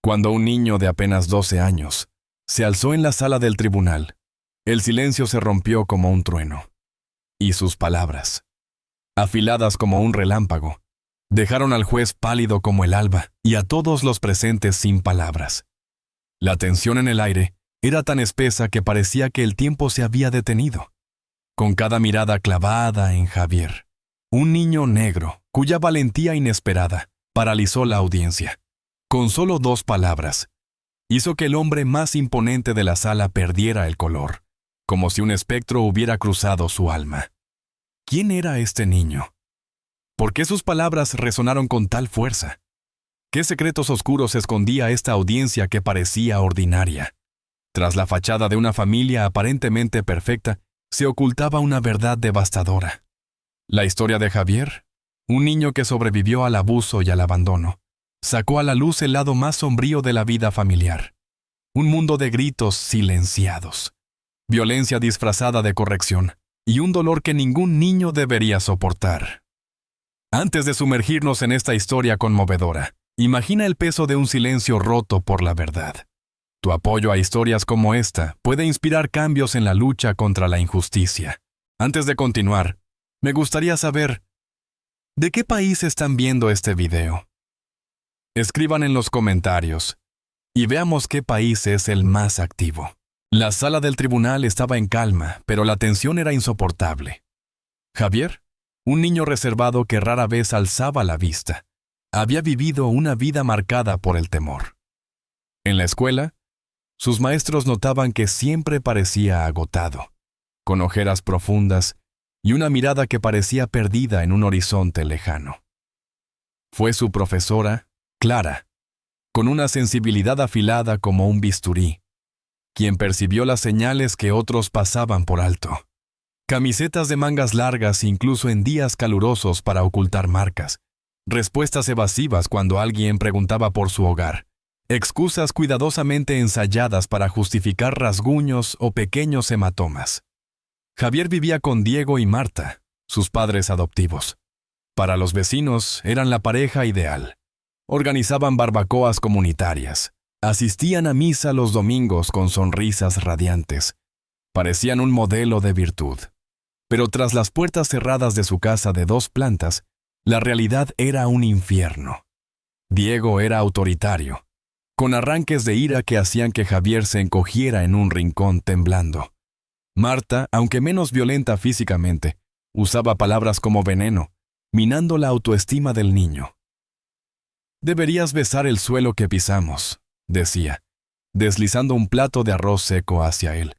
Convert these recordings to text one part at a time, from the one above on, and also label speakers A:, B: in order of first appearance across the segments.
A: Cuando un niño de apenas 12 años se alzó en la sala del tribunal, el silencio se rompió como un trueno. Y sus palabras, afiladas como un relámpago, dejaron al juez pálido como el alba y a todos los presentes sin palabras. La tensión en el aire era tan espesa que parecía que el tiempo se había detenido. Con cada mirada clavada en Javier, un niño negro, cuya valentía inesperada paralizó la audiencia. Con solo 2 palabras, hizo que el hombre más imponente de la sala perdiera el color, como si un espectro hubiera cruzado su alma. ¿Quién era este niño? ¿Por qué sus palabras resonaron con tal fuerza? ¿Qué secretos oscuros escondía esta audiencia que parecía ordinaria? Tras la fachada de una familia aparentemente perfecta, se ocultaba una verdad devastadora. La historia de Javier, un niño que sobrevivió al abuso y al abandono, sacó a la luz el lado más sombrío de la vida familiar. Un mundo de gritos silenciados, violencia disfrazada de corrección y un dolor que ningún niño debería soportar. Antes de sumergirnos en esta historia conmovedora, imagina el peso de un silencio roto por la verdad. Tu apoyo a historias como esta puede inspirar cambios en la lucha contra la injusticia. Antes de continuar, me gustaría saber, ¿de qué país están viendo este video? Escriban en los comentarios y veamos qué país es el más activo. La sala del tribunal estaba en calma, pero la tensión era insoportable. Javier, un niño reservado que rara vez alzaba la vista, había vivido una vida marcada por el temor. En la escuela, sus maestros notaban que siempre parecía agotado, con ojeras profundas y una mirada que parecía perdida en un horizonte lejano. Fue su profesora, Clara, con una sensibilidad afilada como un bisturí, quien percibió las señales que otros pasaban por alto. Camisetas de mangas largas incluso en días calurosos para ocultar marcas, respuestas evasivas cuando alguien preguntaba por su hogar, excusas cuidadosamente ensayadas para justificar rasguños o pequeños hematomas. Javier vivía con Diego y Marta, sus padres adoptivos. Para los vecinos eran la pareja ideal. Organizaban barbacoas comunitarias, asistían a misa los domingos con sonrisas radiantes. Parecían un modelo de virtud. Pero tras las puertas cerradas de su casa de 2 plantas, la realidad era un infierno. Diego era autoritario, con arranques de ira que hacían que Javier se encogiera en un rincón temblando. Marta, aunque menos violenta físicamente, usaba palabras como veneno, minando la autoestima del niño. «Deberías besar el suelo que pisamos», decía, deslizando un plato de arroz seco hacia él.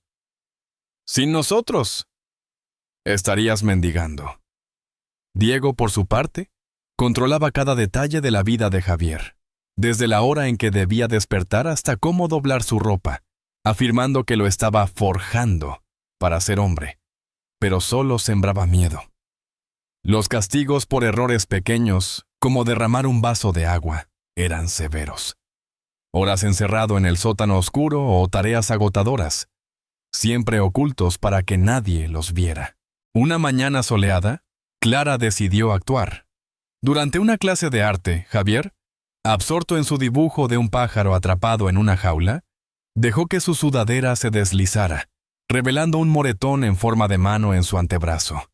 A: «Sin nosotros», estarías mendigando. Diego, por su parte, controlaba cada detalle de la vida de Javier, desde la hora en que debía despertar hasta cómo doblar su ropa, afirmando que lo estaba forjando para ser hombre, pero solo sembraba miedo. Los castigos por errores pequeños, como derramar un vaso de agua, eran severos. Horas encerrado en el sótano oscuro o tareas agotadoras, siempre ocultos para que nadie los viera. Una mañana soleada, Clara decidió actuar. Durante una clase de arte, Javier, absorto en su dibujo de un pájaro atrapado en una jaula, dejó que su sudadera se deslizara, revelando un moretón en forma de mano en su antebrazo.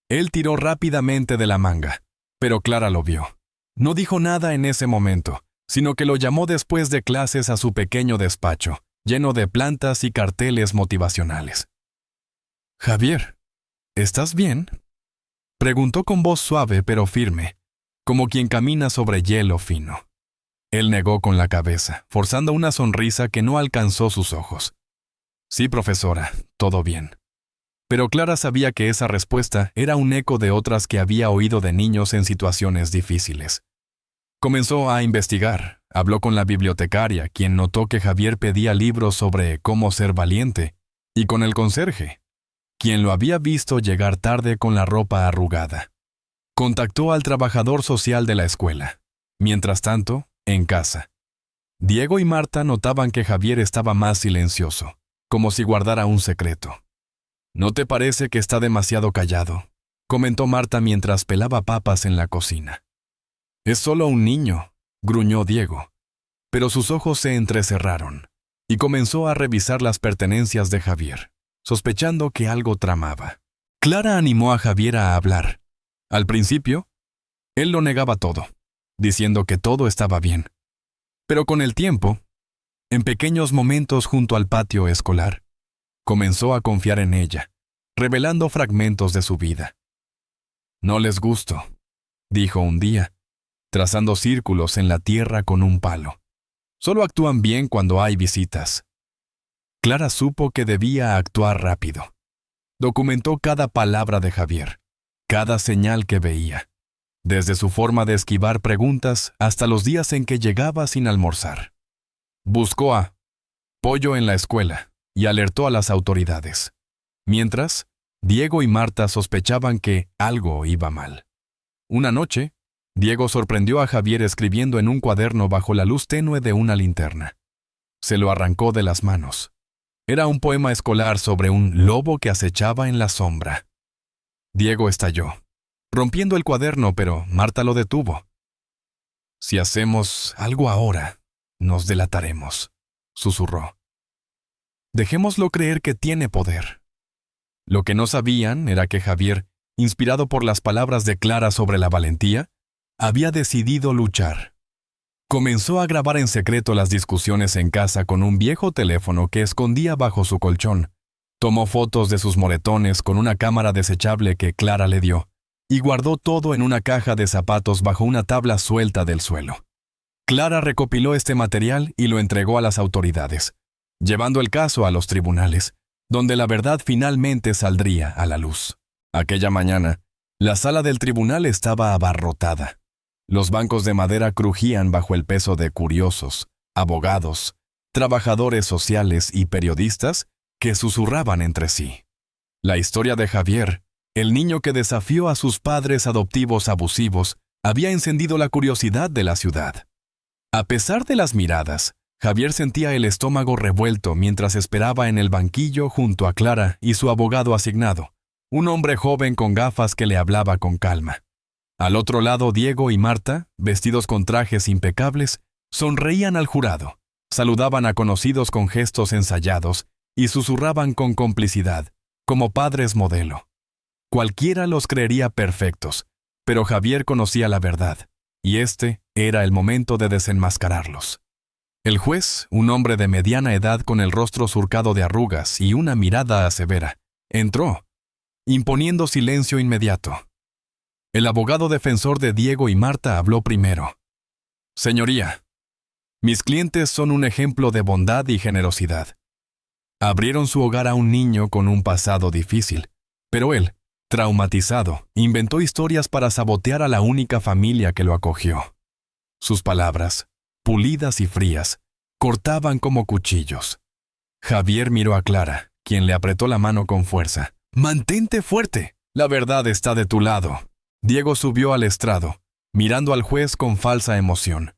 A: Él tiró rápidamente de la manga, pero Clara lo vio. No dijo nada en ese momento, sino que lo llamó después de clases a su pequeño despacho, lleno de plantas y carteles motivacionales. «Javier, ¿estás bien?», preguntó con voz suave pero firme, como quien camina sobre hielo fino. Él negó con la cabeza, forzando una sonrisa que no alcanzó sus ojos. «Sí, profesora, todo bien». Pero Clara sabía que esa respuesta era un eco de otras que había oído de niños en situaciones difíciles. Comenzó a investigar, habló con la bibliotecaria, quien notó que Javier pedía libros sobre cómo ser valiente, y con el conserje, quien lo había visto llegar tarde con la ropa arrugada. Contactó al trabajador social de la escuela. Mientras tanto, en casa, Diego y Marta notaban que Javier estaba más silencioso, como si guardara un secreto. «¿No te parece que está demasiado callado?», comentó Marta mientras pelaba papas en la cocina. «Es solo un niño», gruñó Diego. pero sus ojos se entrecerraron y comenzó a revisar las pertenencias de Javier, sospechando que algo tramaba. Clara animó a Javier a hablar. Al principio, él lo negaba todo, diciendo que todo estaba bien. Pero con el tiempo, en pequeños momentos junto al patio escolar, comenzó a confiar en ella, revelando fragmentos de su vida. «No les gusto», dijo un día, trazando círculos en la tierra con un palo. «Solo actúan bien cuando hay visitas». Clara supo que debía actuar rápido. Documentó cada palabra de Javier, cada señal que veía, desde su forma de esquivar preguntas hasta los días en que llegaba sin almorzar. Buscó a Pollo en la escuela y alertó a las autoridades. Mientras, Diego y Marta sospechaban que algo iba mal. Una noche, Diego sorprendió a Javier escribiendo en un cuaderno bajo la luz tenue de una linterna. Se lo arrancó de las manos. Era un poema escolar sobre un lobo que acechaba en la sombra. Diego estalló, rompiendo el cuaderno, pero Marta lo detuvo. «Si hacemos algo ahora, nos delataremos», susurró. «Dejémoslo creer que tiene poder». Lo que no sabían era que Javier, inspirado por las palabras de Clara sobre la valentía, había decidido luchar. Comenzó a grabar en secreto las discusiones en casa con un viejo teléfono que escondía bajo su colchón. Tomó fotos de sus moretones con una cámara desechable que Clara le dio y guardó todo en una caja de zapatos bajo una tabla suelta del suelo. Clara recopiló este material y lo entregó a las autoridades, llevando el caso a los tribunales, donde la verdad finalmente saldría a la luz. Aquella mañana, la sala del tribunal estaba abarrotada. Los bancos de madera crujían bajo el peso de curiosos, abogados, trabajadores sociales y periodistas que susurraban entre sí. La historia de Javier, el niño que desafió a sus padres adoptivos abusivos, había encendido la curiosidad de la ciudad. A pesar de las miradas, Javier sentía el estómago revuelto mientras esperaba en el banquillo junto a Clara y su abogado asignado, un hombre joven con gafas que le hablaba con calma. Al otro lado, Diego y Marta, vestidos con trajes impecables, sonreían al jurado, saludaban a conocidos con gestos ensayados y susurraban con complicidad, como padres modelo. Cualquiera los creería perfectos, pero Javier conocía la verdad, y este era el momento de desenmascararlos. El juez, un hombre de mediana edad con el rostro surcado de arrugas y una mirada severa, entró, imponiendo silencio inmediato. El abogado defensor de Diego y Marta habló primero. «Señoría, mis clientes son un ejemplo de bondad y generosidad. Abrieron su hogar a un niño con un pasado difícil, pero él, traumatizado, inventó historias para sabotear a la única familia que lo acogió. Sus palabras, pulidas y frías, cortaban como cuchillos». Javier miró a Clara, quien le apretó la mano con fuerza. «Mantente fuerte, la verdad está de tu lado». Diego subió al estrado, mirando al juez con falsa emoción.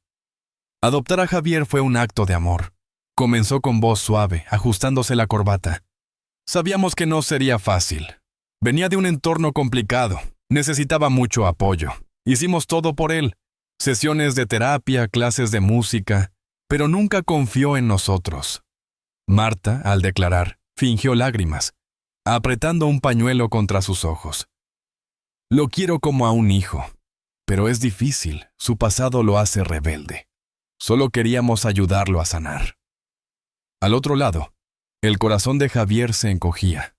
A: Adoptar a Javier fue un acto de amor. Comenzó con voz suave, ajustándose la corbata. «Sabíamos que no sería fácil. Venía de un entorno complicado, necesitaba mucho apoyo. Hicimos todo por él, sesiones de terapia, clases de música, pero nunca confió en nosotros». Marta, al declarar, fingió lágrimas, apretando un pañuelo contra sus ojos. «Lo quiero como a un hijo, pero es difícil, su pasado lo hace rebelde. Solo queríamos ayudarlo a sanar». Al otro lado, el corazón de Javier se encogía.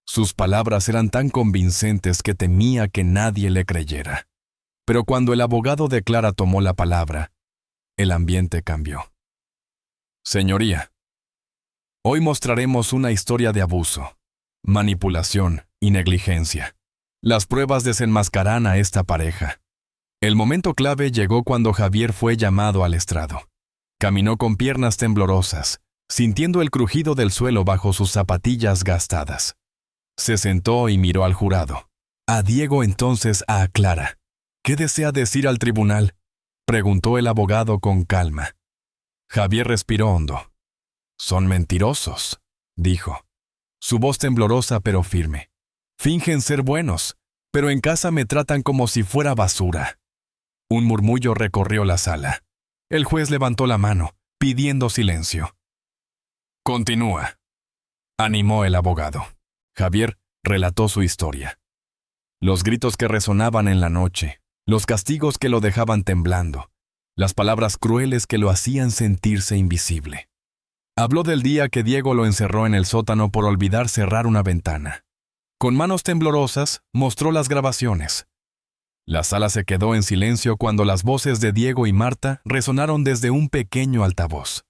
A: Sus palabras eran tan convincentes que temía que nadie le creyera. Pero cuando el abogado de Clara tomó la palabra, el ambiente cambió. «Señoría, hoy mostraremos una historia de abuso, manipulación y negligencia. Las pruebas desenmascararán a esta pareja». El momento clave llegó cuando Javier fue llamado al estrado. Caminó con piernas temblorosas, sintiendo el crujido del suelo bajo sus zapatillas gastadas. Se sentó y miró al jurado. A Diego entonces a Clara. «¿Qué desea decir al tribunal?», preguntó el abogado con calma. Javier respiró hondo. «Son mentirosos», dijo. Su voz temblorosa pero firme. «Fingen ser buenos, pero en casa me tratan como si fuera basura». Un murmullo recorrió la sala. El juez levantó la mano, pidiendo silencio. Continúa, animó el abogado. Javier relató su historia. Los gritos que resonaban en la noche, los castigos que lo dejaban temblando, las palabras crueles que lo hacían sentirse invisible. Habló del día que Diego lo encerró en el sótano por olvidar cerrar una ventana. Con manos temblorosas, mostró las grabaciones. La sala se quedó en silencio cuando las voces de Diego y Marta resonaron desde un pequeño altavoz.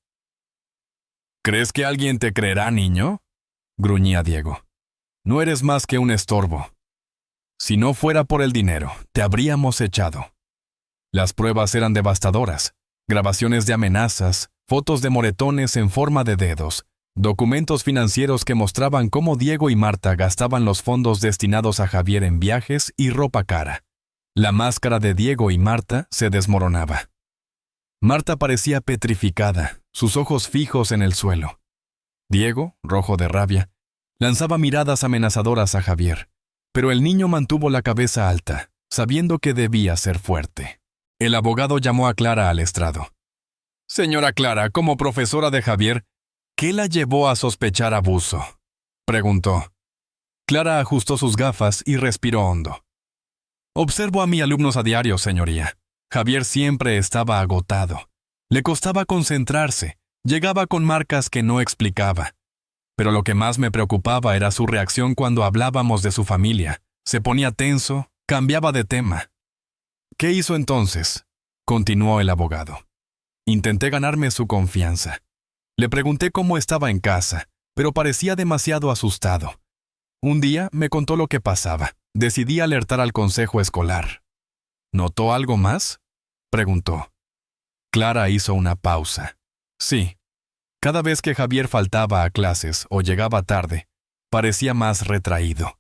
A: ¿Crees que alguien te creerá, niño?, gruñía Diego. No eres más que un estorbo. Si no fuera por el dinero, te habríamos echado. Las pruebas eran devastadoras. Grabaciones de amenazas, fotos de moretones en forma de dedos, documentos financieros que mostraban cómo Diego y Marta gastaban los fondos destinados a Javier en viajes y ropa cara. La máscara de Diego y Marta se desmoronaba. Marta parecía petrificada, sus ojos fijos en el suelo. Diego, rojo de rabia, lanzaba miradas amenazadoras a Javier, pero el niño mantuvo la cabeza alta, sabiendo que debía ser fuerte. El abogado llamó a Clara al estrado. «Señora Clara, como profesora de Javier, ¿qué la llevó a sospechar abuso?», preguntó. Clara ajustó sus gafas y respiró hondo. «Observo a mis alumnos a diario, señoría. Javier siempre estaba agotado. Le costaba concentrarse, llegaba con marcas que no explicaba. Pero lo que más me preocupaba era su reacción cuando hablábamos de su familia. Se ponía tenso, cambiaba de tema». «¿Qué hizo entonces?», continuó el abogado. «Intenté ganarme su confianza. Le pregunté cómo estaba en casa, pero parecía demasiado asustado. Un día me contó lo que pasaba. Decidí alertar al consejo escolar». «¿Notó algo más?», preguntó. Clara hizo una pausa. Sí. Cada vez que Javier faltaba a clases o llegaba tarde, parecía más retraído.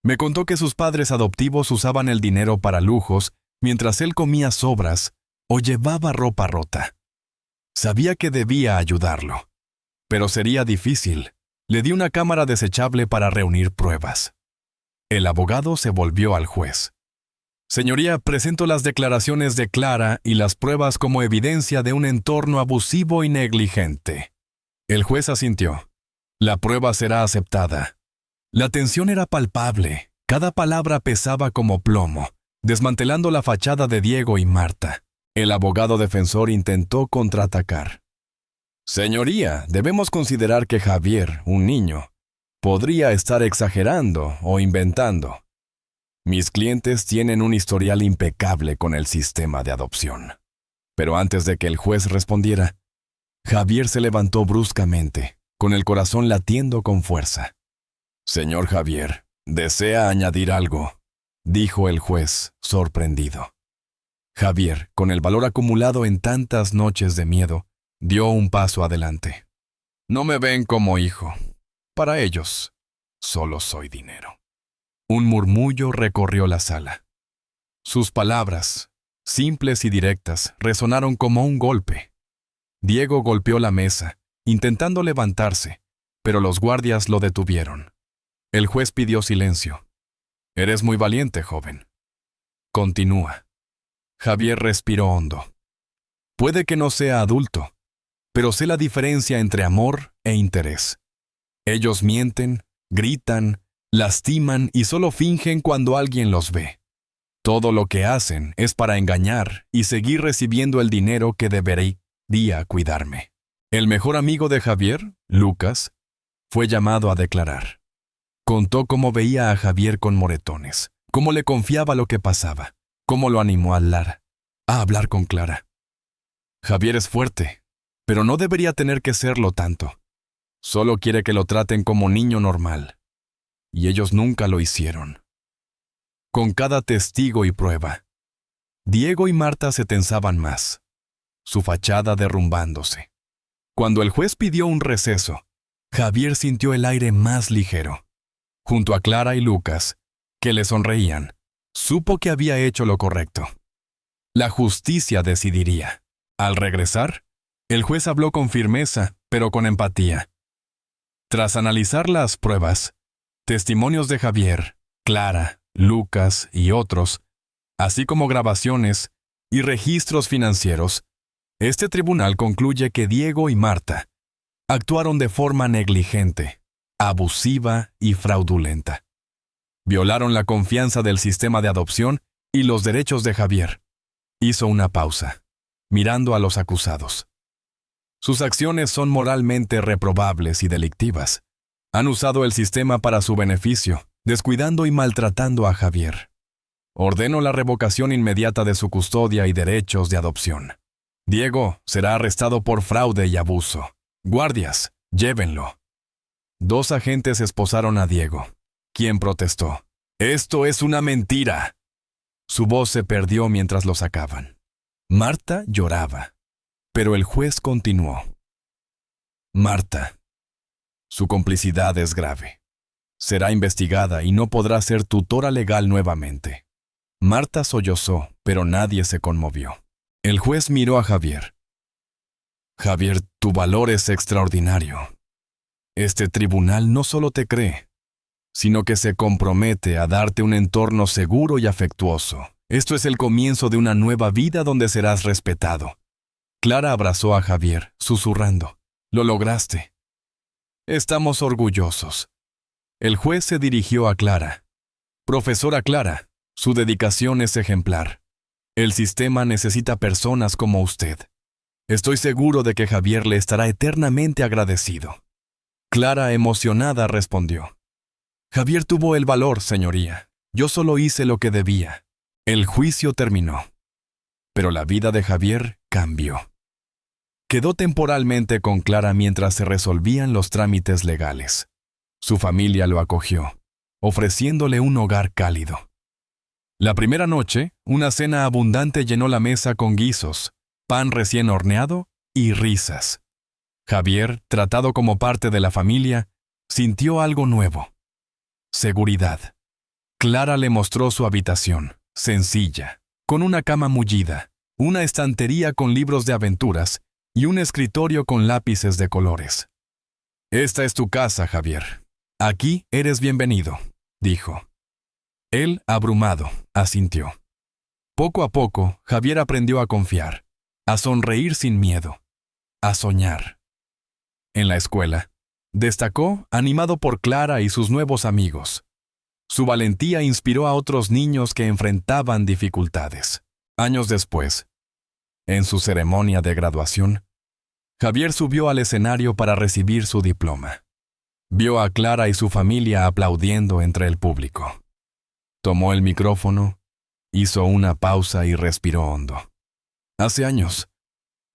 A: Me contó que sus padres adoptivos usaban el dinero para lujos mientras él comía sobras o llevaba ropa rota. Sabía que debía ayudarlo, pero sería difícil. Le di una cámara desechable para reunir pruebas. El abogado se volvió al juez. «Señoría, presento las declaraciones de Clara y las pruebas como evidencia de un entorno abusivo y negligente». El juez asintió. «La prueba será aceptada». La tensión era palpable. Cada palabra pesaba como plomo, desmantelando la fachada de Diego y Marta. El abogado defensor intentó contraatacar. «Señoría, debemos considerar que Javier, un niño, podría estar exagerando o inventando. Mis clientes tienen un historial impecable con el sistema de adopción». Pero antes de que el juez respondiera, Javier se levantó bruscamente, con el corazón latiendo con fuerza. «Señor Javier, ¿desea añadir algo?», dijo el juez, sorprendido. Javier, con el valor acumulado en tantas noches de miedo, dio un paso adelante. «No me ven como hijo. Para ellos, solo soy dinero». Un murmullo recorrió la sala. Sus palabras, simples y directas, resonaron como un golpe. Diego golpeó la mesa, intentando levantarse, pero los guardias lo detuvieron. El juez pidió silencio. «Eres muy valiente, joven. Continúa». Javier respiró hondo. «Puede que no sea adulto, pero sé la diferencia entre amor e interés. Ellos mienten, gritan, lastiman y solo fingen cuando alguien los ve. Todo lo que hacen es para engañar y seguir recibiendo el dinero que debería cuidarme». El mejor amigo de Javier, Lucas, fue llamado a declarar. Contó cómo veía a Javier con moretones, cómo le confiaba lo que pasaba, cómo lo animó a hablar con Clara. «Javier es fuerte, pero no debería tener que serlo tanto. Solo quiere que lo traten como niño normal. Y ellos nunca lo hicieron». Con cada testigo y prueba, Diego y Marta se tensaban más, su fachada derrumbándose. Cuando el juez pidió un receso, Javier sintió el aire más ligero. Junto a Clara y Lucas, que le sonreían, supo que había hecho lo correcto. La justicia decidiría. Al regresar, el juez habló con firmeza, pero con empatía. Tras analizar las pruebas, testimonios de Javier, Clara, Lucas y otros, así como grabaciones y registros financieros, Este tribunal concluye que Diego y Marta actuaron de forma negligente, abusiva y fraudulenta. Violaron la confianza del sistema de adopción y los derechos de Javier. Hizo una pausa, mirando a los acusados. Sus acciones son moralmente reprobables y delictivas. Han usado el sistema para su beneficio, descuidando y maltratando a Javier. Ordeno la revocación inmediata de su custodia y derechos de adopción. Diego será arrestado por fraude y abuso. Guardias, llévenlo. 2 agentes esposaron a Diego, quien protestó. «¡Esto es una mentira!». Su voz se perdió mientras lo sacaban. Marta lloraba, pero el juez continuó. «Marta, su complicidad es grave. Será investigada y no podrá ser tutora legal nuevamente». Marta sollozó, pero nadie se conmovió. El juez miró a Javier. «Javier, tu valor es extraordinario. Este tribunal no solo te cree, sino que se compromete a darte un entorno seguro y afectuoso. Esto es el comienzo de una nueva vida donde serás respetado». Clara abrazó a Javier, susurrando. «Lo lograste. Estamos orgullosos». El juez se dirigió a Clara. «Profesora Clara, su dedicación es ejemplar. El sistema necesita personas como usted. Estoy seguro de que Javier le estará eternamente agradecido». Clara, emocionada, respondió. «Javier tuvo el valor, señoría. Yo solo hice lo que debía». El juicio terminó. Pero la vida de Javier cambió. Quedó temporalmente con Clara mientras se resolvían los trámites legales. Su familia lo acogió, ofreciéndole un hogar cálido. La primera noche, una cena abundante llenó la mesa con guisos, pan recién horneado y risas. Javier, tratado como parte de la familia, sintió algo nuevo. Seguridad. Clara le mostró su habitación, sencilla, con una cama mullida, una estantería con libros de aventuras y un escritorio con lápices de colores. «Esta es tu casa, Javier. Aquí eres bienvenido», dijo. Él, abrumado, asintió. Poco a poco, Javier aprendió a confiar, a sonreír sin miedo, a soñar. En la escuela, destacó animado por Clara y sus nuevos amigos. Su valentía inspiró a otros niños que enfrentaban dificultades. Años después, en su ceremonia de graduación, Javier subió al escenario para recibir su diploma. Vio a Clara y su familia aplaudiendo entre el público. Tomó el micrófono, hizo una pausa y respiró hondo. «Hace años,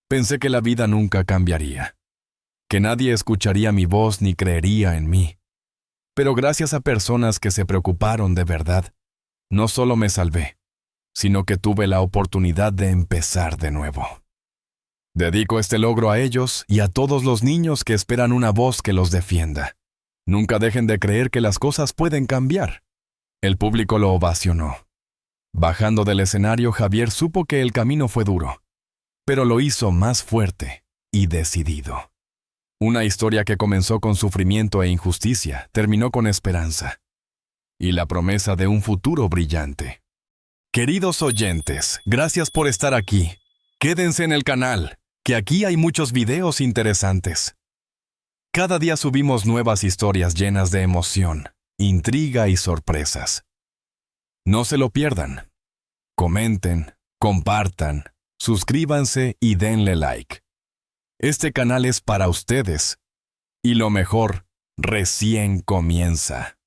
A: pensé que la vida nunca cambiaría, que nadie escucharía mi voz ni creería en mí. Pero gracias a personas que se preocuparon de verdad, no solo me salvé, sino que tuve la oportunidad de empezar de nuevo. Dedico este logro a ellos y a todos los niños que esperan una voz que los defienda. Nunca dejen de creer que las cosas pueden cambiar». El público lo ovacionó. Bajando del escenario, Javier supo que el camino fue duro, pero lo hizo más fuerte y decidido. Una historia que comenzó con sufrimiento e injusticia terminó con esperanza y la promesa de un futuro brillante. Queridos oyentes, gracias por estar aquí. Quédense en el canal, que aquí hay muchos videos interesantes. Cada día subimos nuevas historias llenas de emoción, intriga y sorpresas. No se lo pierdan. Comenten, compartan, suscríbanse y denle like. Este canal es para ustedes. Y lo mejor recién comienza.